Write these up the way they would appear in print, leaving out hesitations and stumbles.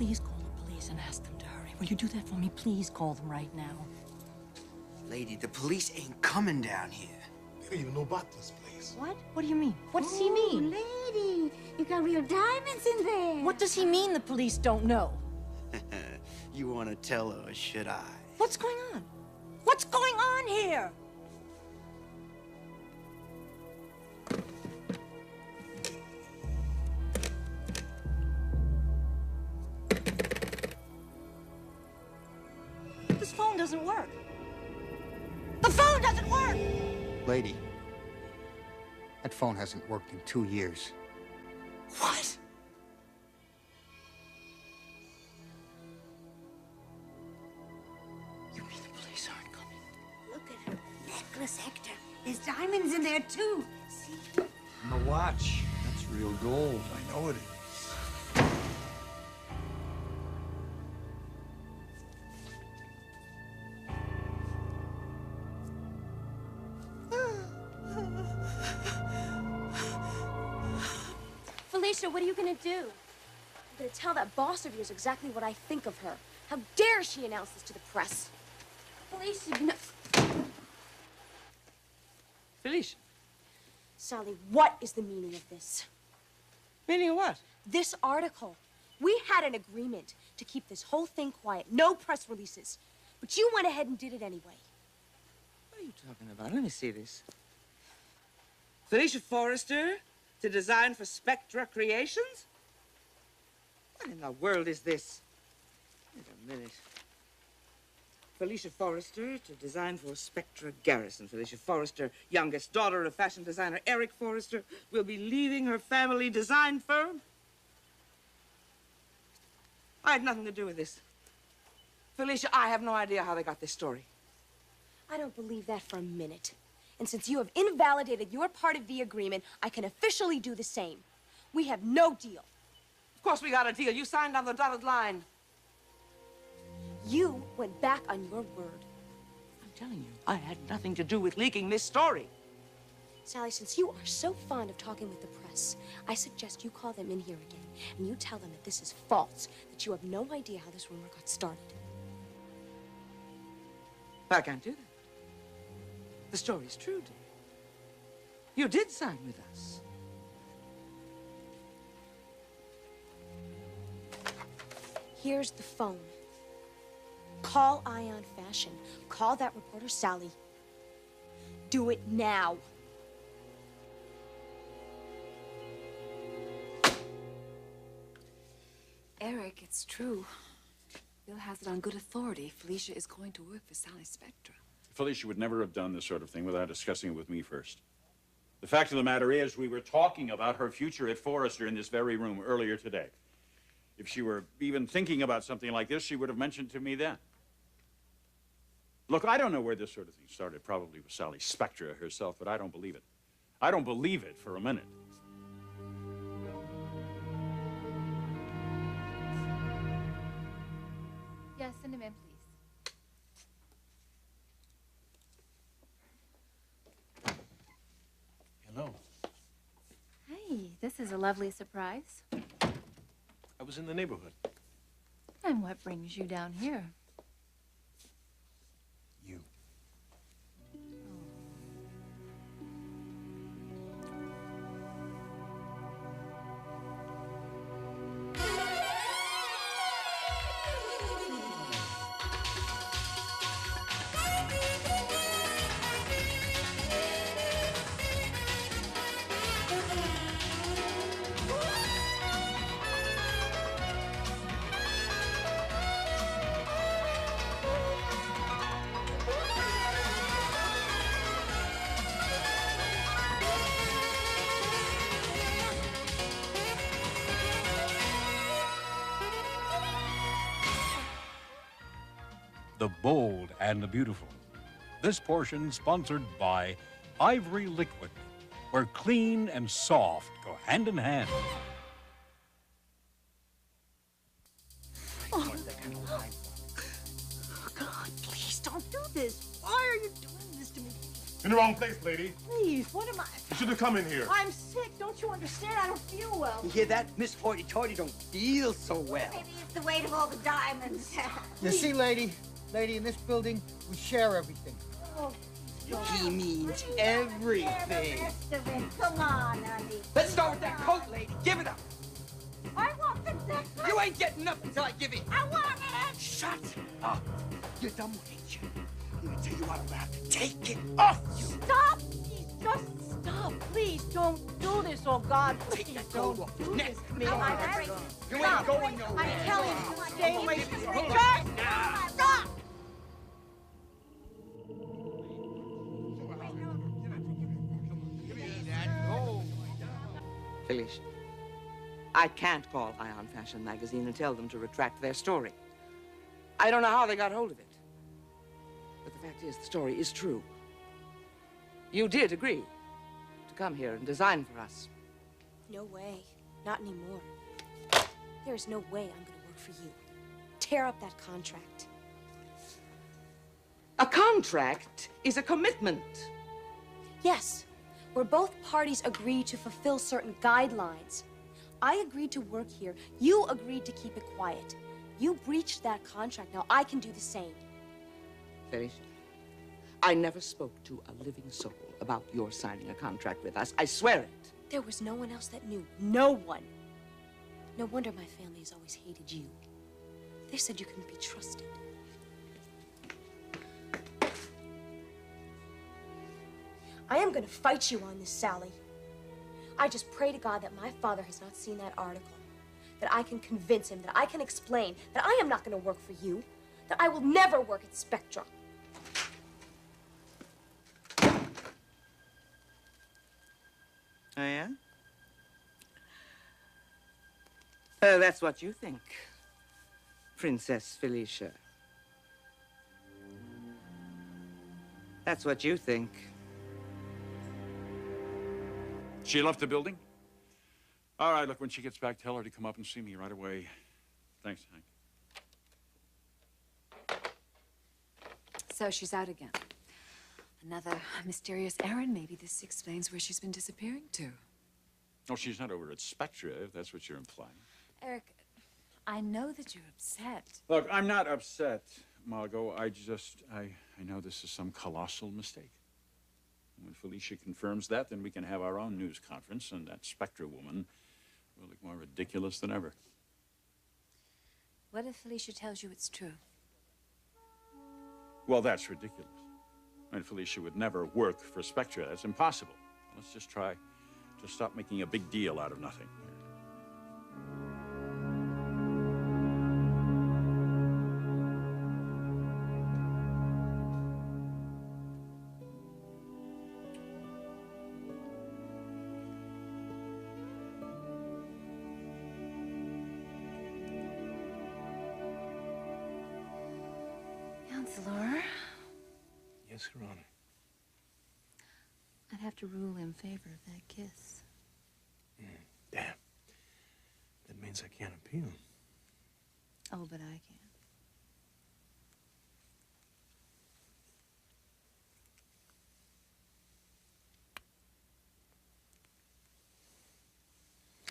please call the police and ask them to hurry? Will you do that for me? Please call them right now. Lady, the police ain't coming down here. They don't even know about this place. What? What do you mean? What does he mean? Lady, you got real diamonds in there. What does he mean the police don't know? You want to tell her, or should I? What's going on? What's going on here? This phone doesn't work. The phone doesn't work! Lady, that phone hasn't worked in 2 years. What? You mean the police aren't coming? Look at her necklace, Hector. There's diamonds in there, too. See? And the watch. That's real gold. I know it is. Felicia, what are you gonna do? I'm gonna tell that boss of yours exactly what I think of her. How dare she announce this to the press? Felicia, no. Felicia. Sally, what is the meaning of this? Meaning of what? This article. We had an agreement to keep this whole thing quiet. No press releases. But you went ahead and did it anyway. What are you talking about? Let me see this. Felicia Forrester to design for Spectra Creations? What in the world is this? Wait a minute. Felicia Forrester to design for Spectra Garrison. Felicia Forrester, youngest daughter of fashion designer Eric Forrester, will be leaving her family design firm. I had nothing to do with this. Felicia, I have no idea how they got this story. I don't believe that for a minute. And since you have invalidated your part of the agreement, I can officially do the same. We have no deal. Of course we got a deal. You signed on the dotted line. You went back on your word. I'm telling you, I had nothing to do with leaking this story. Sally, since you are so fond of talking with the press, I suggest you call them in here again and you tell them that this is false, that you have no idea how this rumor got started. I can't do that. The story's true, dear. You did sign with us. Here's the phone. Call Ion Fashion. Call that reporter, Sally. Do it now. Eric, it's true. Bill has it on good authority. Felicia is going to work for Sally Spectra. Felicia would never have done this sort of thing without discussing it with me first. The fact of the matter is, we were talking about her future at Forrester in this very room earlier today. If she were even thinking about something like this, she would have mentioned to me then. Look, I don't know where this sort of thing started, probably with Sally Spectra herself, but I don't believe it. I don't believe it for a minute. Yes, send him in, please. Hello. Hey, this is a lovely surprise. I was in the neighborhood. And what brings you down here? You. The bold and the beautiful. This portion sponsored by Ivory Liquid, where clean and soft go hand in hand. Oh, God, please don't do this. Why are you doing this to me? In the wrong place, lady. Please, what am I? you to come in here? I'm sick. Don't you understand? I don't feel well. You hear that? Miss Hoity-Toity don't feel so well. Maybe it's the weight of all the diamonds. You see, lady, in this building, we share everything. Oh, He means everything. the rest of it. Come on, honey. Let's start with that coat, lady. Give it up. I want the necklace. You ain't getting up until I give it. I want it. Shut up. You're done with it, you. I'm gonna tell you what, I'm gonna have to take it off you. Stop. Just stop. Please don't do this. Oh, God, please Take that don't coat off do your neck. this to me. You ain't going nowhere. I'm telling you, stay away from me. Stop. Felicia, I can't call Ion Fashion Magazine and tell them to retract their story. I don't know how they got hold of it. But the fact is, the story is true. You did agree to come here and design for us. No way. Not anymore. There's no way I'm gonna work for you. Tear up that contract. A contract is a commitment. Yes, where both parties agree to fulfill certain guidelines. I agreed to work here. You agreed to keep it quiet. You breached that contract. Now I can do the same. Felicia, I never spoke to a living soul about your signing a contract with us. I swear it. There was no one else that knew. No one. No wonder my family has always hated you. They said you couldn't be trusted. I am gonna fight you on this, Sally. I just pray to God that my father has not seen that article. That I can convince him, that I can explain that I am not gonna work for you. That I will never work at Spectra. Oh, yeah? That's what you think, Princess Felicia. That's what you think. She left the building? All right, look, when she gets back, tell her to come up and see me right away. Thanks, Hank. So she's out again. Another mysterious errand. Maybe this explains where she's been disappearing to. Oh, she's not over at Spectra, if that's what you're implying. Eric, I know that you're upset. Look, I'm not upset, Margot. I know this is some colossal mistake. And when Felicia confirms that, then we can have our own news conference, and that Spectra woman will look more ridiculous than ever. What if Felicia tells you it's true? Well, that's ridiculous. I mean, Felicia would never work for Spectra. That's impossible. Let's just try to stop making a big deal out of nothing. Counselor, Yes, Your Honor. I'd have to rule in favor of that kiss. Damn. That means I can't appeal. Oh, but I can.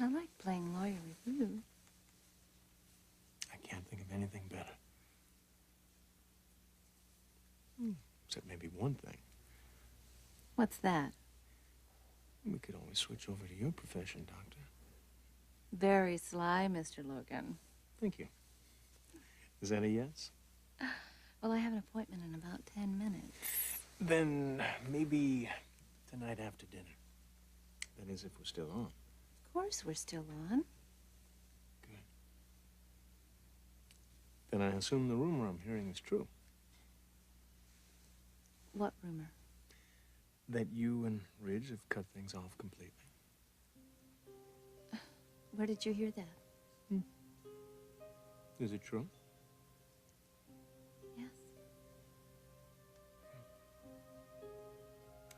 I like playing lawyer with you. I can't think of anything better. Except maybe one thing. What's that? We could always switch over to your profession, Doctor. Very sly, Mr. Logan. Thank you. Is that a yes? Well, I have an appointment in about 10 minutes. Then maybe tonight after dinner. That is, if we're still on. Of course we're still on. Then I assume the rumor I'm hearing is true. What rumor? That you and Ridge have cut things off completely. Where did you hear that? Is it true? Yes.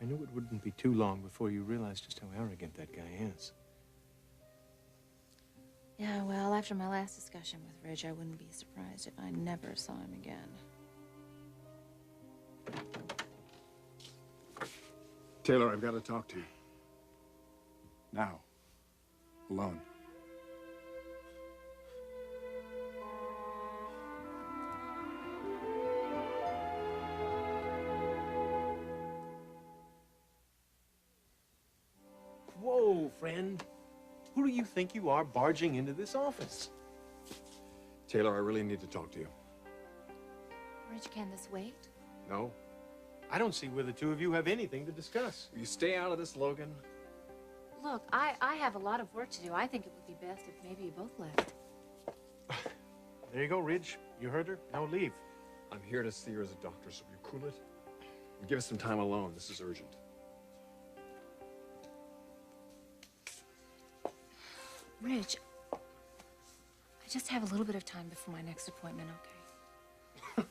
I knew it wouldn't be too long before you realized just how arrogant that guy is. Yeah, well, after my last discussion with Ridge, I wouldn't be surprised if I never saw him again. Taylor, I've got to talk to you. Now. Alone. Whoa, friend. Who do you think you are barging into this office? Taylor, I really need to talk to you. Rich, can this wait? No. I don't see where the two of you have anything to discuss. Will you stay out of this, Logan? Look, I have a lot of work to do. I think it would be best if maybe you both left. There you go, Ridge. You heard her. Now leave. I'm here to see her as a doctor, so will you cool it? And give us some time alone. This is urgent. Ridge, I just have a little bit of time before my next appointment, okay?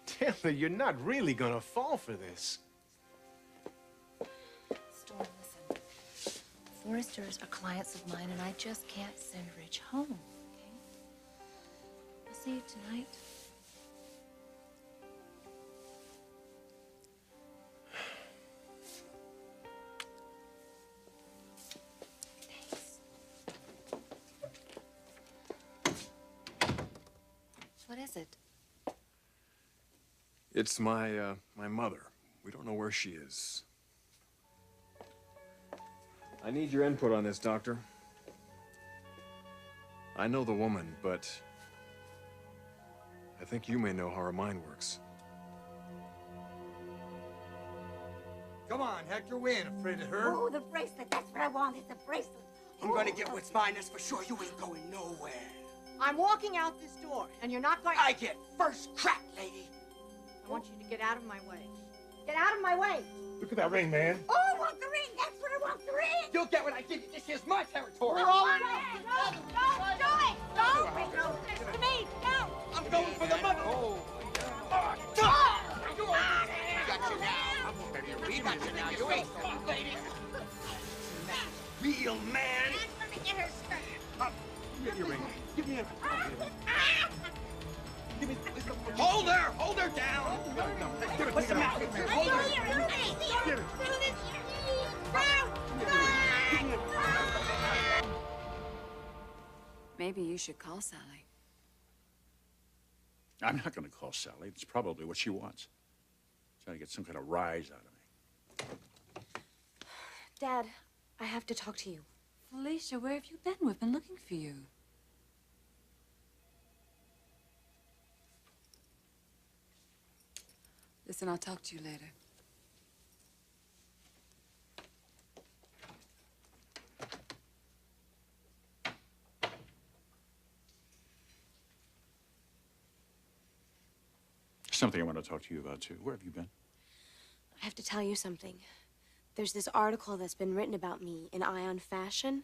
Taylor, you're not really gonna fall for this. Storm, listen. Forresters are clients of mine, and I just can't send Rich home, okay? I'll see you tonight. What is it? It's my mother. We don't know where she is. I need your input on this, Doctor. I know the woman, but I think you may know how her mind works. Come on, Hector, we ain't afraid of her. Oh, the bracelet. That's what I want, is the bracelet. I'm gonna get what's mine, that's for sure. You ain't going nowhere. I'm walking out this door, and you're not going... I get first crack, lady. I want you to get out of my way. Get out of my way! Look at that ring, man. Oh, I want the ring. That's what I want, the ring. You'll get what I give you. This is my territory. No, don't do it. Don't do this to me. No. I'm going for the mother. Oh. We got you now. We got you now. You ain't going, lady. Real man. Let me get her skirt. Give me your ring. Give me a... Give me... Hold her! Hold her down! What's the matter? Hold her! Get her. Maybe you should call Sally. I'm not going to call Sally. It's probably what she wants. Trying to get some kind of rise out of me. Dad, I have to talk to you. Felicia, where have you been? We've been looking for you. Listen, I'll talk to you later. Something I want to talk to you about, too. Where have you been? I have to tell you something. There's this article that's been written about me in Ion Fashion.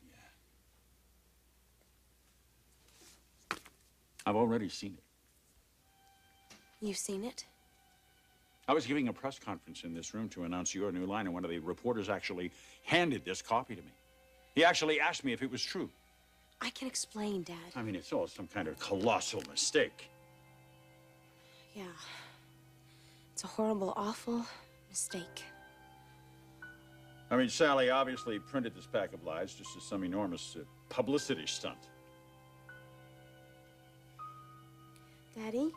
Yeah. I've already seen it. You've seen it? I was giving a press conference in this room to announce your new line, and one of the reporters actually handed this copy to me. He actually asked me if it was true. I can explain, Dad. I mean, it's all some kind of colossal mistake. Yeah. It's a horrible, awful mistake. I mean, Sally obviously printed this pack of lies just as some enormous publicity stunt. Daddy?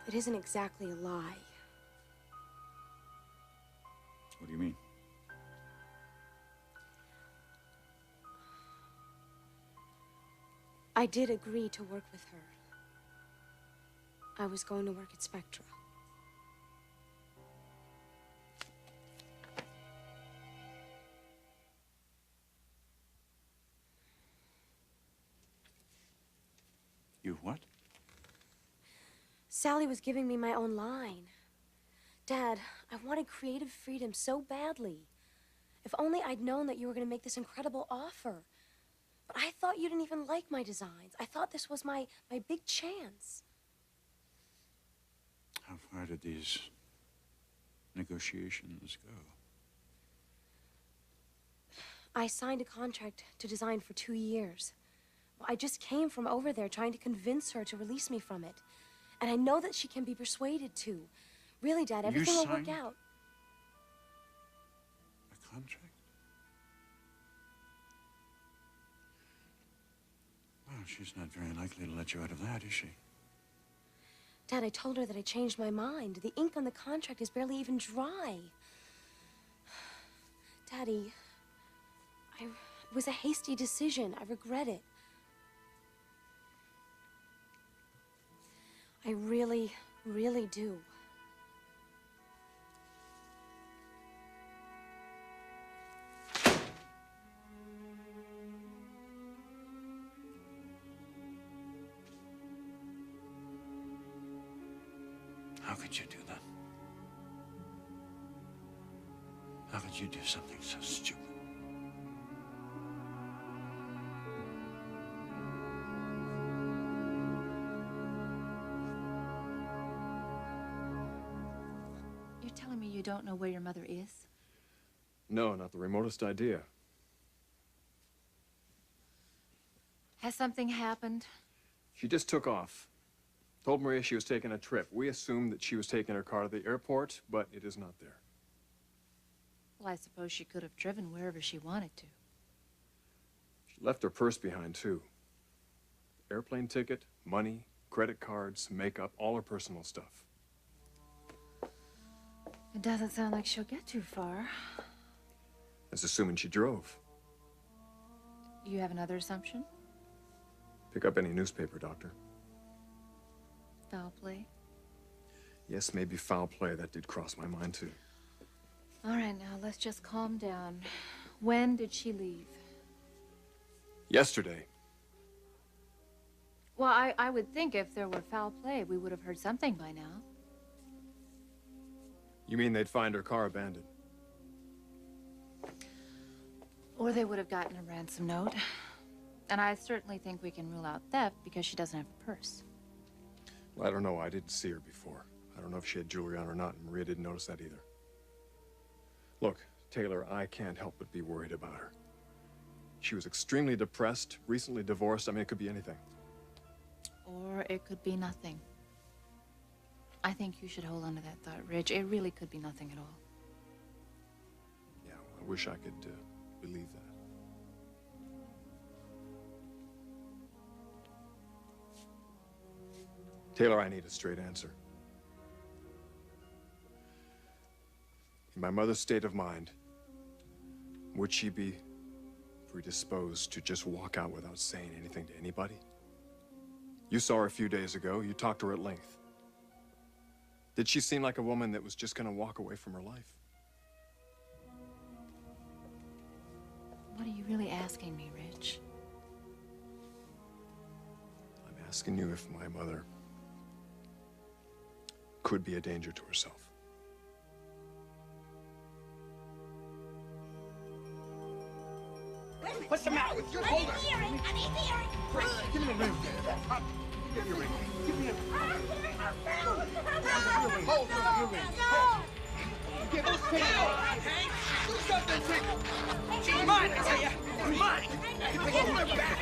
It isn't exactly a lie. What do you mean? I did agree to work with her. I was going to work at Spectra. You what? Sally was giving me my own line. Dad, I wanted creative freedom so badly. If only I'd known that you were going to make this incredible offer. But I thought you didn't even like my designs. I thought this was my big chance. How far did these negotiations go? I signed a contract to design for 2 years. I just came from over there trying to convince her to release me from it. And I know that she can be persuaded to. Really, Dad, everything will work out. A contract? Well, she's not very likely to let you out of that, is she? Dad, I told her that I changed my mind. The ink on the contract is barely even dry. Daddy, it was a hasty decision. I regret it. I really, really do. How could you do that? How could you do something so stupid? You're telling me you don't know where your mother is? No, not the remotest idea. Has something happened? She just took off. Told Maria she was taking a trip. We assumed that she was taking her car to the airport, but it is not there. Well, I suppose she could have driven wherever she wanted to. She left her purse behind, too. Airplane ticket, money, credit cards, makeup, all her personal stuff. It doesn't sound like she'll get too far. That's assuming she drove. You have another assumption? Pick up any newspaper, Doctor. Foul play? Yes, maybe foul play. That did cross my mind, too. All right, now, let's just calm down. When did she leave? Yesterday. Well, I would think if there were foul play, we would have heard something by now. You mean they'd find her car abandoned? Or they would have gotten a ransom note. And I certainly think we can rule out theft because she doesn't have a purse. Well, I don't know. I didn't see her before. I don't know if she had jewelry on or not, and Maria didn't notice that either. Look, Taylor, I can't help but be worried about her. She was extremely depressed, recently divorced. I mean, it could be anything. Or it could be nothing. I think you should hold on to that thought, Rich. It really could be nothing at all. Yeah, well, I wish I could believe that. Taylor, I need a straight answer. In my mother's state of mind, would she be predisposed to just walk out without saying anything to anybody? You saw her a few days ago. You talked to her at length. Did she seem like a woman that was just going to walk away from her life? What are you really asking me, Rich? I'm asking you if my mother could be a danger to herself. What's the matter with you? Hold her. I need the earring. Give me the ring. Give me your ring. Give me your ring. Hold her. Get those things off. Hank, do something. She's mine, I tell you. Mine. Hold her back.